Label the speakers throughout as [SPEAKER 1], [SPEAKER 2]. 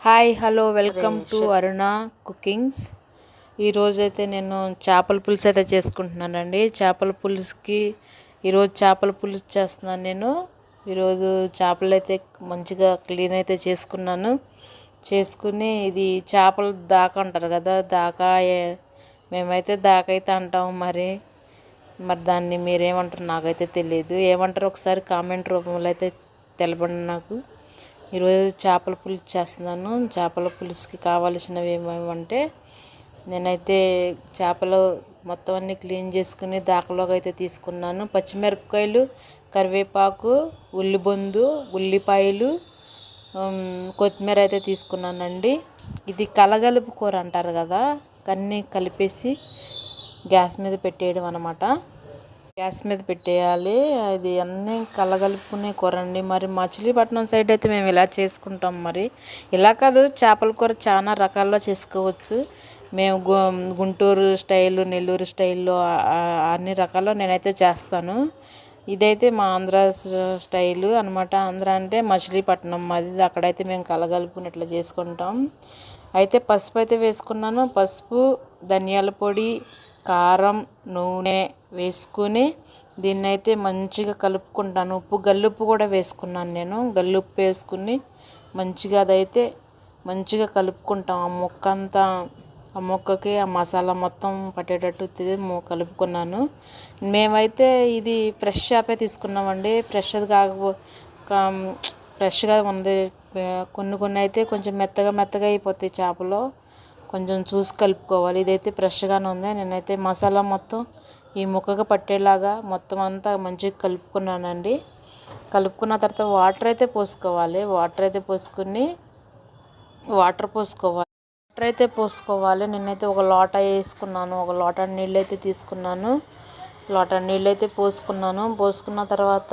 [SPEAKER 1] Hi hello welcome to Aruna cookings. ఈరోజైతే నేను చేపల పులుసు అయితే చేసుకుంటున్నానండి. చేపల పులుసుకి ఈరోజు చేపల పులుసు చేస్తున్నాను నేను. ఈరోజు చేపలు అయితే మంచిగా క్లీన్ అయితే చేసుకున్నాను. చేసుకుని ఇది చేపలు దాకా అంటారు కదా, దాకా మేమైతే దాకా అయితే అంటాము. మరి దాన్ని మీరేమంటారు నాకైతే తెలియదు. ఏమంటారు ఒకసారి కామెంట్ రూపంలో అయితే తెలపండి నాకు. ఈరోజు చేపల పులుసు చేస్తున్నాను. చేపల పులుసుకి కావాల్సినవి ఏమేమంటే, నేనైతే చేపలు మొత్తం అన్నీ క్లీన్ చేసుకుని దాకలోకి అయితే తీసుకున్నాను. పచ్చిమిరపకాయలు, కరివేపాకు, ఉల్లిబొందు, ఉల్లిపాయలు, కొత్తిమీర అయితే తీసుకున్నానండి. ఇది కలగలుపు కూర అంటారు కదా, అన్నీ కలిపేసి గ్యాస్ మీద పెట్టేయడం అన్నమాట. గ్యాస్ మీద పెట్టేయాలి. అది అన్నీ కలగలుపుకునే కూర అండి. మరి మచిలీపట్నం సైడ్ అయితే మేము ఇలా చేసుకుంటాం. మరి ఇలా కాదు, చేపల కూర చాలా రకాల్లో చేసుకోవచ్చు. మేము గుంటూరు స్టైలు, నెల్లూరు స్టైల్లో అన్ని రకాల్లో నేనైతే చేస్తాను. ఇదైతే మా ఆంధ్ర స్టైలు అనమాట. ఆంధ్ర అంటే మచిలీపట్నం అది. అక్కడైతే మేము కలగలుపుకుని ఇట్లా చేసుకుంటాం. అయితే పసుపు అయితే వేసుకున్నాను. పసుపు, ధనియాల పొడి, కారం, నూనె వేసుకుని దీన్ని అయితే మంచిగా కలుపుకుంటాను. ఉప్పు, గల్లుప్పు కూడా వేసుకున్నాను నేను. గల్లుప్పు వేసుకుని మంచిగా అదైతే మంచిగా కలుపుకుంటాం. ఆ ముక్క అంతా, ఆ ముక్కకి ఆ మసాలా మొత్తం పట్టేటట్టు కలుపుకున్నాను. మేమైతే ఇది ఫ్రెష్ చేపే తీసుకున్నామండి. ఫ్రెష్గా ఉంది. కొన్ని అయితే కొంచెం మెత్తగా అయిపోతాయి చేపలు. కొంచెం చూసి కలుపుకోవాలి. ఇదైతే ఫ్రెష్గానే ఉంది. నేనైతే మసాలా మొత్తం ఈ ముక్కగా పట్టేలాగా మొత్తం అంతా మంచిగా కలుపుకున్నానండి. కలుపుకున్న తర్వాత వాటర్ అయితే పోసుకోవాలి. వాటర్ పోసుకోవాలి. నేనైతే ఒక లోట వేసుకున్నాను. ఒక లోట నీళ్ళు అయితే తీసుకున్నాను. లోట నీళ్ళు అయితే పోసుకున్న తర్వాత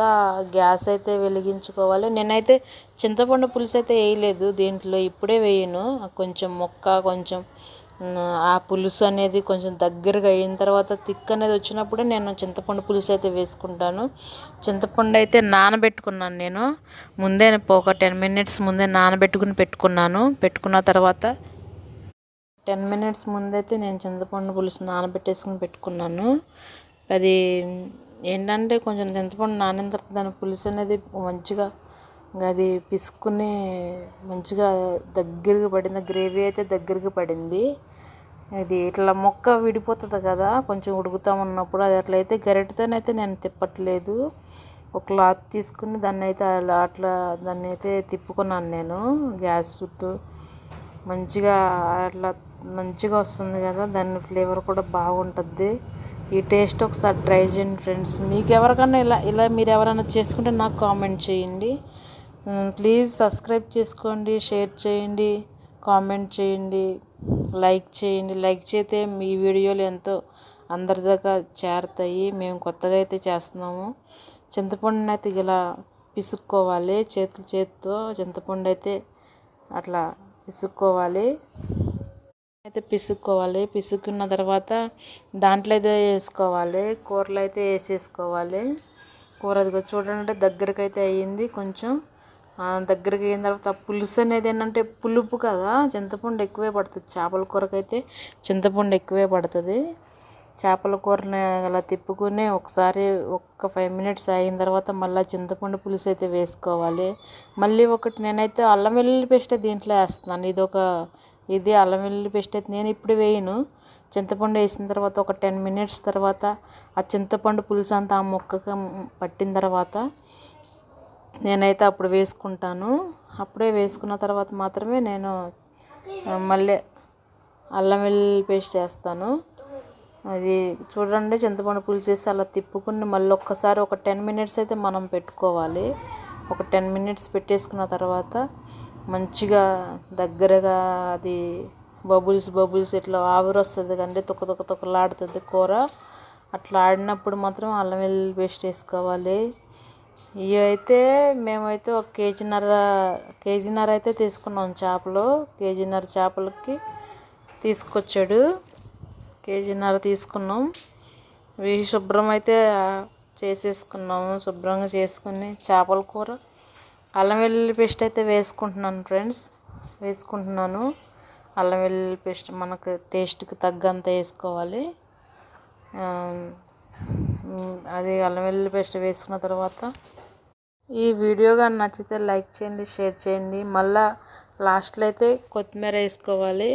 [SPEAKER 1] గ్యాస్ అయితే వెలిగించుకోవాలి. నేనైతే చింతపండు పులుసు అయితే వేయలేదు దీంట్లో, ఇప్పుడే వేయను. కొంచెం ఆ పులుసు అనేది కొంచెం దగ్గరగా అయిన తర్వాత థిక్ అనేది వచ్చినప్పుడే నేను చింతపండు పులుసు అయితే వేసుకుంటాను. చింతపండు అయితే నానబెట్టుకున్నాను నేను ముందే. ఒక 10 minutes ముందే నానబెట్టుకుని పెట్టుకున్న తర్వాత 10 minutes ముందైతే నేను చింతపండు పులుసు నానబెట్టేసుకుని పెట్టుకున్నాను. అది ఏంటంటే కొంచెం చింతపండు నానిన తర్వాత దాని పులుసు అనేది మంచిగా అది పిసుక్కుని మంచిగా దగ్గరగా పడింది. గ్రేవీ అయితే దగ్గరగా పడింది. అది ఇట్లా మొక్క విడిపోతుంది కదా కొంచెం ఉడుకుతూ ఉన్నప్పుడు, అది అట్లయితే గరిటెతోనైతే నేను తిప్పట్లేదు. ఒక క్లాత్ తీసుకుని దాన్ని అయితే తిప్పుకున్నాను నేను. గ్యాస్ చుట్టూ మంచిగా వస్తుంది కదా, దాని ఫ్లేవర్ కూడా బాగుంటుంది. ఈ టేస్ట్ ఒకసారి ట్రై చేయండి ఫ్రెండ్స్. మీకు ఎవరికన్నా ఇలా మీరు ఎవరైనా చేసుకుంటే నాకు కామెంట్ చేయండి. ప్లీజ్ సబ్స్క్రైబ్ చేసుకోండి, షేర్ చేయండి, కామెంట్ చేయండి, లైక్ చేయండి. లైక్ చేస్తే మీ వీడియోలు ఎంతో అందరి దాకా చేరుతాయి. మేము కొత్తగా అయితే చేస్తున్నాము. చింతపండుని అయితే ఇలా పిసుక్కోవాలి. చేతితో చింతపండు అయితే అట్లా పిసుక్కోవాలి. పిసుక్కున్న తర్వాత దాంట్లో అయితే వేసుకోవాలి. కూరలో అయితే వేసేసుకోవాలి. కూర అది చూడండి దగ్గరికి అయితే అయ్యింది. కొంచెం దగ్గరికి అయిన తర్వాత పులుసు అనేది ఏంటంటే పులుపు కదా, చింతపండు ఎక్కువే పడుతుంది. చేపల కూరకైతే చింతపండు ఎక్కువే పడుతుంది. చేపల కూరని అలా తిప్పుకుని ఒకసారి 5 minutes అయిన తర్వాత మళ్ళీ చింతపండు పులుసు అయితే వేసుకోవాలి. మళ్ళీ నేనైతే అల్లం వెల్లుల్లి పేస్ట్ దీంట్లో వేస్తున్నాను. ఇది అల్లం వెల్లుల్లి పేస్ట్ అయితే నేను ఇప్పుడు వేయను. చింతపండు వేసిన తర్వాత ఒక 10 minutes తర్వాత ఆ చింతపండు పులుసు అంతా ఆ ముక్కగా పట్టిన తర్వాత నేనైతే అప్పుడు వేసుకుంటాను. అప్పుడే వేసుకున్న తర్వాత మాత్రమే నేను మళ్ళీ అల్లం వెల్లుల్లి పేస్ట్ వేస్తాను. అది చూడండి, చింతపండు పులుసు వేసి అలా తిప్పుకుని మళ్ళీ ఒక్కసారి ఒక 10 minutes అయితే మనం పెట్టుకోవాలి. ఒక 10 minutes పెట్టేసుకున్న తర్వాత మంచిగా దగ్గరగా అది బబుల్స్ ఇట్లా ఆవిరి వస్తుంది కండి, తొక్కలాడుతుంది కూర. అట్లా ఆడినప్పుడు మాత్రం అల్లం వెల్లుల్లి పేస్ట్ వేసుకోవాలి. ఇవి అయితే మేమైతే ఒక కేజీన్నర అయితే తీసుకున్నాం చేపలు. కేజీన్నర చేపలకి తీసుకొచ్చాడు. కేజీన్నర తీసుకున్నాం. ఇవి శుభ్రం అయితే చేసేసుకున్నాము. శుభ్రంగా చేసుకుని చేపల కూర అల్లం వెల్లుల్లి పేస్ట్ అయితే వేసుకుంటున్నాను ఫ్రెండ్స్. వేసుకుంటున్నాను. అల్లం వెల్లుల్లి పేస్ట్ మనకు టేస్ట్కి తగ్గంత వేసుకోవాలి. అది అల్లం వెల్లుల్లి పేస్ట్ వేసుకున్న తర్వాత ఈ వీడియో కానీ నచ్చితే లైక్ చేయండి, షేర్ చేయండి. మళ్ళీ లాస్ట్లో అయితే కొత్తిమీర వేసుకోవాలి.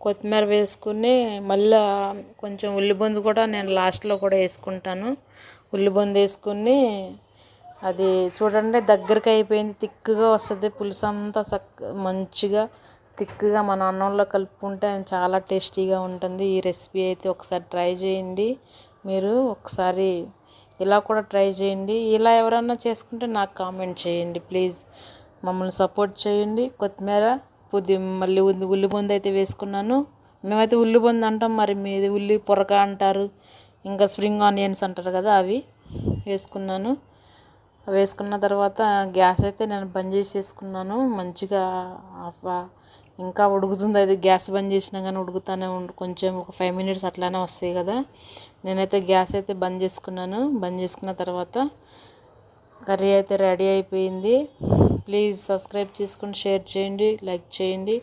[SPEAKER 1] కొత్తిమీర వేసుకుని మళ్ళీ కొంచెం ఉల్లిబొందు కూడా నేను లాస్ట్లో కూడా వేసుకుంటాను. ఉల్లిబొందు వేసుకుని అది చూడండి దగ్గరికి అయిపోయింది, తిక్కుగా వస్తుంది. పులుసు అంతా మంచిగా తిక్కుగా మన అన్నంలో కలుపుకుంటే చాలా టేస్టీగా ఉంటుంది. ఈ రెసిపీ అయితే ఒకసారి ట్రై చేయండి. మీరు ఒకసారి ఇలా కూడా ట్రై చేయండి. ఇలా ఎవరన్నా చేసుకుంటే నాకు కామెంట్ చేయండి ప్లీజ్. మమ్మల్ని సపోర్ట్ చేయండి. కొత్తిమీర మళ్ళీ ఉల్లిబొందు అయితే వేసుకున్నాను. మేమైతే ఉల్లిబొందు అంటాం, మరి మీది ఉల్లి పొరక అంటారు, ఇంకా స్ప్రింగ్ ఆనియన్స్ అంటారు కదా, అవి వేసుకున్నాను. వేసుకున్న తర్వాత గ్యాస్ అయితే నేను బంద్ చేసేసుకున్నాను. మంచిగా ఇంకా ఉడుకుతుంది. అది గ్యాస్ బంద్ చేసినా కానీ ఉడుకుతానే కొంచెం ఒక 5 minutes అట్లానే వస్తాయి కదా. నేనైతే గ్యాస్ అయితే బంద్ చేసుకున్నాను. బంద్ చేసుకున్న తర్వాత కర్రీ అయితే రెడీ అయిపోయింది. ప్లీజ్ సబ్స్క్రైబ్ చేసుకుని షేర్ చేయండి, లైక్ చేయండి.